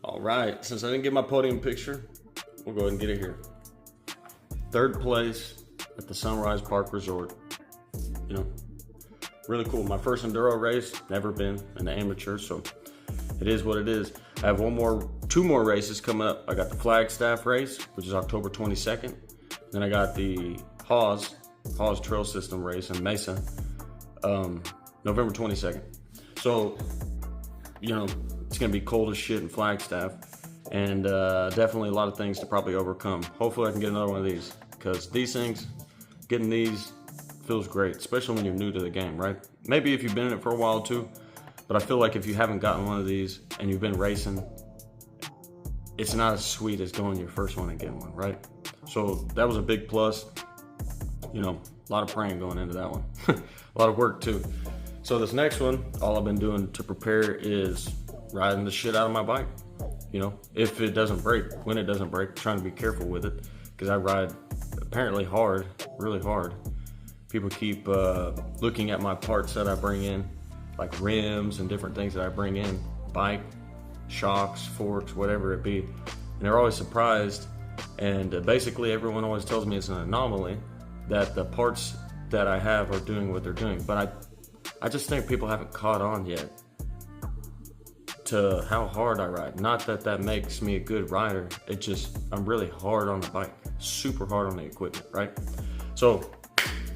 All right, since I didn't get my podium picture, we'll go ahead and get it here. Third place at the Sunrise Park Resort. You know, really cool. My first Enduro race, never been an amateur, so it is what it is. I have two more races coming up. I got the Flagstaff race, which is October 22nd. Then I got the Hawes Trail System race in Mesa, November 22nd. So, you know, it's gonna be cold as shit in Flagstaff, and definitely a lot of things to probably overcome. Hopefully I can get another one of these, because these things, getting these feels great, especially when you're new to the game, right? Maybe if you've been in it for a while too, but I feel like if you haven't gotten one of these and you've been racing, it's not as sweet as going your first one and getting one, right? So that was a big plus. You know, a lot of praying going into that one. A lot of work too. So this next one, all I've been doing to prepare is riding the shit out of my bike. You know, if it doesn't break, when it doesn't break, trying to be careful with it, because I ride apparently hard, really hard. People keep looking at my parts that I bring in, like rims and different things that I bring in, bike, shocks, forks, whatever it be. And they're always surprised. And basically everyone always tells me it's an anomaly that the parts that I have are doing what they're doing. But I just think people haven't caught on yet to how hard I ride. Not that that makes me a good rider. It just, I'm really hard on the bike, super hard on the equipment, right? So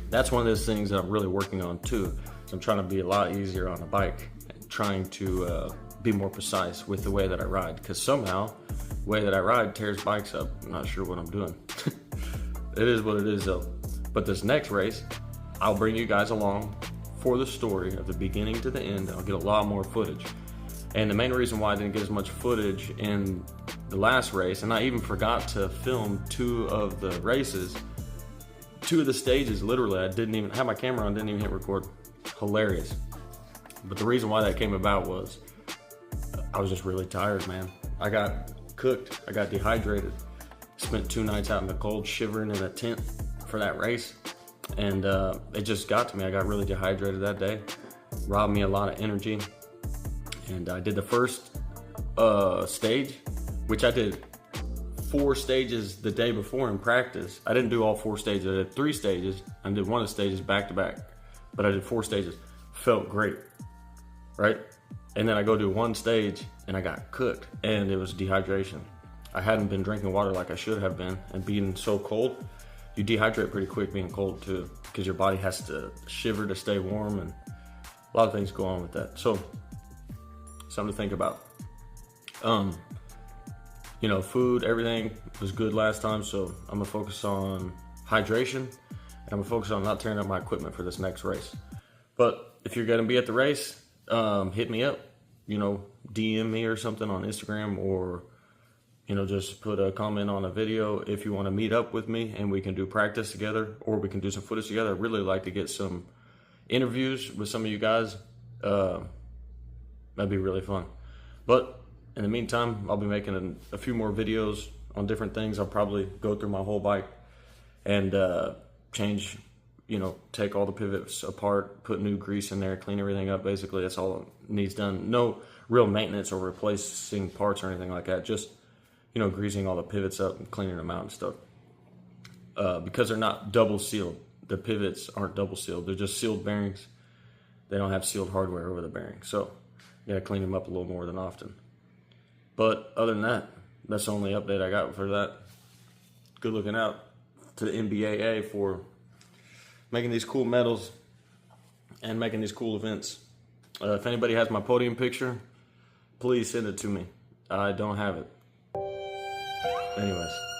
that's one of those things that I'm really working on too. So I'm trying to be a lot easier on the bike and trying to be more precise with the way that I ride, because somehow the way that I ride tears bikes up. I'm not sure what I'm doing. It is what it is though. But this next race, I'll bring you guys along for the story of the beginning to the end. I'll get a lot more footage. And the main reason why I didn't get as much footage in the last race, and I even forgot to film two of the races, two of the stages, literally, I didn't even have my camera on, didn't even hit record. Hilarious. But the reason why that came about was I was just really tired, man. I got cooked, I got dehydrated. Spent 2 nights out in the cold, shivering in a tent for that race. And it just got to me. I got really dehydrated that day. Robbed me a lot of energy. And I did the first stage, which I did 4 stages the day before in practice. I didn't do all 4 stages. I did 3 stages. I did one of the stages back to back, but I did 4 stages. Felt great, right? And then I go do one stage and I got cooked, and it was dehydration. I hadn't been drinking water like I should have been, and being so cold, you dehydrate pretty quick being cold too, because your body has to shiver to stay warm, and a lot of things go on with that. So something to think about. You know, food, everything was good last time, so I'm gonna focus on hydration, and I'm gonna focus on not tearing up my equipment for this next race. But if you're gonna be at the race, hit me up, you know, DM me or something on Instagram, or, you know, just put a comment on a video if you wanna meet up with me and we can do practice together, or we can do some footage together. I'd really like to get some interviews with some of you guys. That'd be really fun. But in the meantime, I'll be making a few more videos on different things. I'll probably go through my whole bike and change, you know, take all the pivots apart, put new grease in there, clean everything up. Basically, that's all it needs done. No real maintenance or replacing parts or anything like that. Just, you know, greasing all the pivots up and cleaning them out and stuff. Because they're not double sealed. The pivots aren't double sealed. They're just sealed bearings. They don't have sealed hardware over the bearings. So you gotta clean them up a little more than often. But other than that, that's the only update I got for that. Good looking out to the NBAA for making these cool medals and making these cool events. If anybody has my podium picture, please send it to me. I don't have it. Anyways.